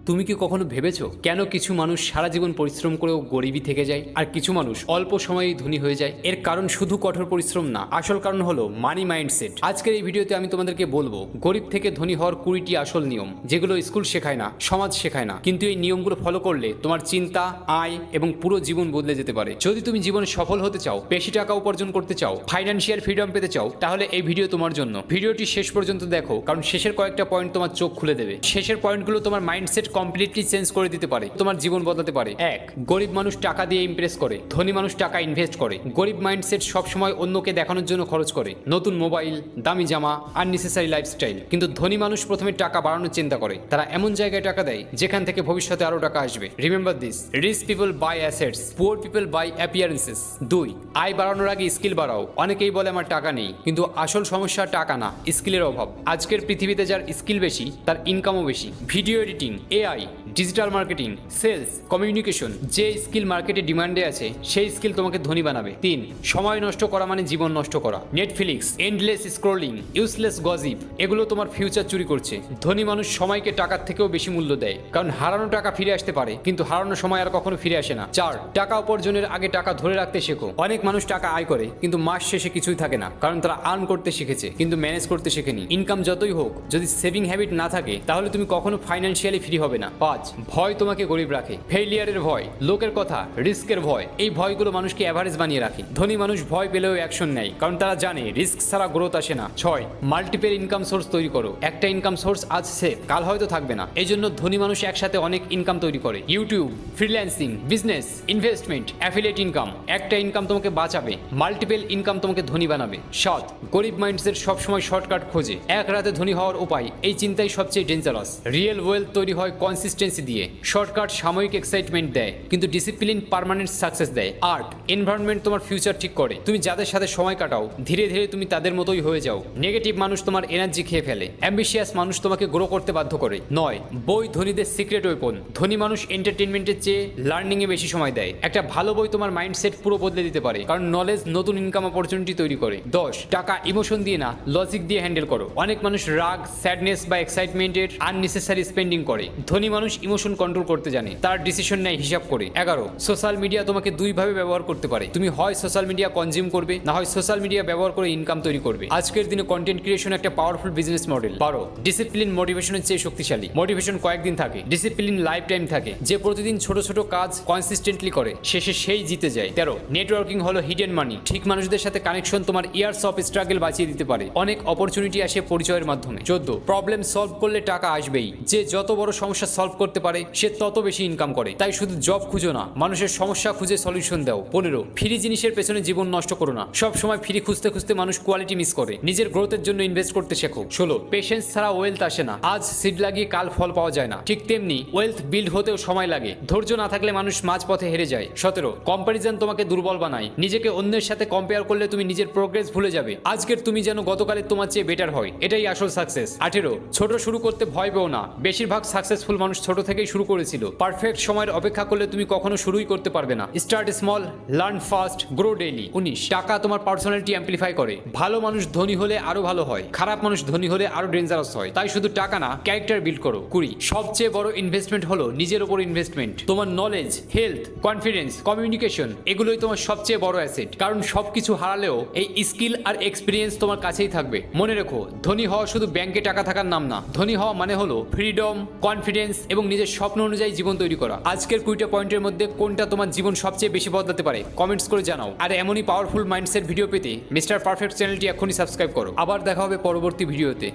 তুমি কি কখনো ভেবেছো কেন কিছু মানুষ সারা জীবন পরিশ্রম করেও গরিবই থেকে যায় আর কিছু মানুষ অল্প সময়েই ধনী হয়ে যায়? এর কারণ শুধু কঠোর পরিশ্রম না, আসল কারণ হলো মানি মাইন্ডসেট। আজকের এই ভিডিওতে আমি তোমাদেরকে বলবো গরিব থেকে ধনী হওয়ার 20টি আসল নিয়ম, যেগুলো স্কুল শেখায় না, সমাজ শেখায় না, কিন্তু এই নিয়মগুলো ফলো করলে তোমার চিন্তা, আয় এবং পুরো জীবন বদলে যেতে পারে। যদি তুমি জীবনে সফল হতে চাও, বেশি টাকা উপার্জন করতে চাও, ফাইন্যান্সিয়াল ফ্রিডম পেতে চাও, তাহলে এই ভিডিও তোমার জন্য। ভিডিওটি শেষ পর্যন্ত দেখো, কারণ শেষের কয়েকটা পয়েন্ট তোমার চোখ খুলে দেবে। শেষের পয়েন্টগুলো তোমার মাইন্ডসেট কমপ্লিটলি চেঞ্জ করে দিতে পারে, তোমার জীবন বদলাতে পারে। 1, গরিব মানুষ টাকা দিয়ে ইমপ্রেস করে, ধনী মানুষ টাকা ইনভেস্ট করে। গরিব মাইন্ডসেট সবসময় অন্যকে দেখানোর জন্য খরচ করে, নতুন মোবাইল, দামি জামা, আননেসেসারি লাইফস্টাইল। কিন্তু ধনী মানুষ প্রথমে টাকা বাড়ানোর চিন্তা করে, তারা এমন জায়গায় টাকা দেয় যেখান থেকে ভবিষ্যতে আরো টাকা আসবে। Remember this, rich people buy assets, poor people buy appearances. 2, আয় বাড়ানোর আগে স্কিল বাড়াও। অনেকেই বলে আমার টাকা নেই, কিন্তু আসল সমস্যা টাকা না, স্কিলের অভাব। আজকের পৃথিবীতে যার স্কিল বেশি তার ইনকামও বেশি। Video editing, AI, digital marketing, sales, communication, যে স্কিল মার্কেটে ডিমান্ডে আছে সেই স্কিল তোমাকে ধনী বানাবে। 3, সময় নষ্ট করা মানে জীবন নষ্ট করা। Netflix, endless scrolling, useless gossip, এগুলো তোমার ফিউচার চুরি করছে। ধনী মানুষ সময়কে টাকার থেকেও বেশি মূল্য দেয়, কারণ হারানো টাকা ফিরে আসতে পারে, কিন্তু হারানো সময় আর কখনো ফিরে আসে না। 4, টাকা উপার্জনের আগে টাকা ধরে রাখতে শেখো। অনেক মানুষ টাকা আয় করে কিন্তু মাস শেষে কিছুই থাকে না, কারণ তারা আর্ন করতে শিখেছে কিন্তু ম্যানেজ করতে শেখেনি। ইনকাম যতই হোক, যদি সেভিং হ্যাবিট না থাকে তাহলে তুমি কখনো ফাইন্যান্সিয়ালি ফ্রি হবে না। 5, ভয় তোমাকে গরিব রাখে। ফেইলিয়ারের ভয়, লোকের কথা, রিস্কের ভয়, এই ভয়গুলো মানুষকে অ্যাভারেজ বানিয়ে রাখে। ধনী মানুষ ভয় পেলেও অ্যাকশন নেয়, কারণ তারা জানে রিস্ক ছাড়া গ্রোথ আসে না। 6, মাল্টিপল ইনকাম সোর্স তৈরি করো। একটা ইনকাম সোর্স আজ সেফ, কাল হয়তো থাকবে না। এই জন্য ধনী মানুষ একসাথে অনেক ইনকাম তৈরি করে। YouTube, freelancing, business, investment, affiliate income. একটা ইনকাম তোমাকে বাঁচাবে, মাল্টিপল ইনকাম তোমাকে ধনী বানাবে। 7, গরিব মাইন্ডসেট সবসময় শর্টকাট খোঁজে। এক রাতে ধনী হওয়ার উপায়, এই চিন্তাই সবচেয়ে ডেঞ্জারাস। রিয়েল ওয়েলথ তৈরি হয় কনসিস্টেন্সি দিয়ে। শর্টকাট সাময়িক এক্সাইটমেন্ট দেয়, কিন্তু ডিসিপ্লিন পার্মানেন্ট সাকসেস দেয়। 8, এনভায়রনমেন্ট তোমার ফিউচার ঠিক করে। তুমি যাদের সাথে সময় কাটাও, ধীরে ধীরে তুমি তাদের মতোই হয়ে যাও। নেগেটিভ মানুষ তোমার এনার্জি খেয়ে ফেলে, অ্যাম্বিশিয়াস মানুষ তোমাকে গ্রো করতে বাধ্য করে। 9, বই ধনীদের সিক্রেট ওয়েপন। ধনী মানুষ এন্টারটেনমেন্টের চেয়ে লার্নিং এ বেশি সময় দেয়। একটা ভালো বই তোমার মাইন্ডসেট পুরো বদলে দিতে পারে, কারণ নলেজ নতুন ইনকাম অপরচুনিটি তৈরি করে। 10, টাকা ইমোশন দিয়ে না, লজিক দিয়ে হ্যান্ডেল করো। অনেক মানুষ রাগ, স্যাডনেস বা এক্সাইটমেন্টের আননেসেসারি স্পেন্ডিং করে। ধনী মানুষ ইমোশন কন্ট্রোল করতে জানে, তার ডিসিশন নেয় হিসাব করে। 11, সোশ্যাল মিডিয়া তোমাকে দুইভাবে ব্যবহার করতে পারে। তুমি হয় সোশ্যাল মিডিয়া কনজিউম করবে, না হয় সোশ্যাল মিডিয়া ব্যবহার করে ইনকাম তৈরি করবে। আজকের দিনে কন্টেন্ট ক্রিয়েশন একটা পাওয়ারফুল বিজনেস মডেল। 12, ডিসিপ্লিন মোটিভেশনের চেয়ে শক্তিশালী। মোটিভেশন কয়েকদিন থাকে, ডিসিপ্লিন লাইফ টাইম থাকে। যে প্রতিদিন ছোট ছোট কাজ কনসিস্টেন্টলি করে, শেষে সেই জিতে যায়। 13, নেটওয়ার্কিং হলো হিডেন মানি। ঠিক মানুষদের সাথে কানেকশন তোমার ইয়ার্স অফ স্ট্রাগল বাঁচিয়ে দিতে পারে। অনেক অপরচুনিটি আসে পরিচয়ের মাধ্যমে। 14, প্রবলেম সলভ করলে টাকা আসবেই। যে যত বড় সমস্যা সলভ করতে পারে সে তত বেশি ইনকাম করে। তাই শুধু জব খুঁজো না, মানুষের সমস্যা খুঁজে সলিউশন দাও। 15, ফ্রি জিনিসের পেছনে জীবন নষ্ট করো না। সব সময় ফ্রি খুঁজতে খুঁজতে মানুষ কোয়ালিটি মিস করে। নিজের গ্রোথের জন্য ইনভেস্ট করতে শেখো। 16, পেশেন্স ছাড়া ওয়েলথ আসে না। আজ সিড লাগিয়ে কাল ফল পাওয়া যায় না, ঠিক তেমনি ওয়েলথ বিল্ড হতেও সময় লাগে। ধৈর্য না থাকলে মানুষ মাঝপথে হেরে যায়। 17, কম্প্যারিজন তোমাকে দুর্বল বানায়। নিজেকে অন্যের সাথে কম্পেয়ার করলে তুমি নিজের প্রোগ্রেস ভুলে যাবে। আজকের তুমি যেন গতকালের তোমার চেয়ে বেটার হয়, এটাই আসল সাকসেস। 18, ছোট শুরু করতে ভয় পেও না। বেশিরভাগ সাকসেসফুল মানুষ ছোট থেকেই শুরু করেছিল। পারফেক্ট সময়ের অপেক্ষা করলে তুমি কখনো শুরুই করতে পারবে না। Start small, learn fast, grow daily. 19, টাকা তোমার পার্সোনালিটি অ্যাম্পলিফাই করে। ভালো মানুষ ধনী হলে আরো ভালো হয়, খারাপ মানুষ ধনী হলে আরো ডেঞ্জারাস হয়। তাই শুধু টাকা না, ক্যারেক্টার বিল্ড করো। 20, সবচেয়ে বড় ইনভেস্টমেন্ট হলো নিজের উপর ইনভেস্টমেন্ট। তোমার নলেজ, হেলথ, কনফিডেন্স, কমিউনিকেশন, এগুলোই তোমার সবচেয়ে বড় অ্যাসেট। কারণ সবকিছু হারালেও এই স্কিল আর এক্সপিরিয়েন্স তোমার কাছেই থাকবে। মনে রেখো, ধনী হওয়া শুধু ব্যাংকে টাকা থাকার নাম না। ধনী হওয়া মানে হলো ফ্রিডম, কনফিডেন্স এবং নিজের স্বপ্ন অনুযায়ী জীবন তৈরি করা। আজকের 20টা পয়েন্টের মধ্যে কোনটা তোমার জীবন সবচেয়ে বেশি বদলাতে পারে কমেন্টস করে জানাও। আর এমনই পাওয়ারফুল মাইন্ডসেট ভিডিও পেতে মিস্টার পারফেক্ট চ্যানেলটি এখনই সাবস্ক্রাইব করো। আবার দেখা হবে পরবর্তী ভিডিওতে।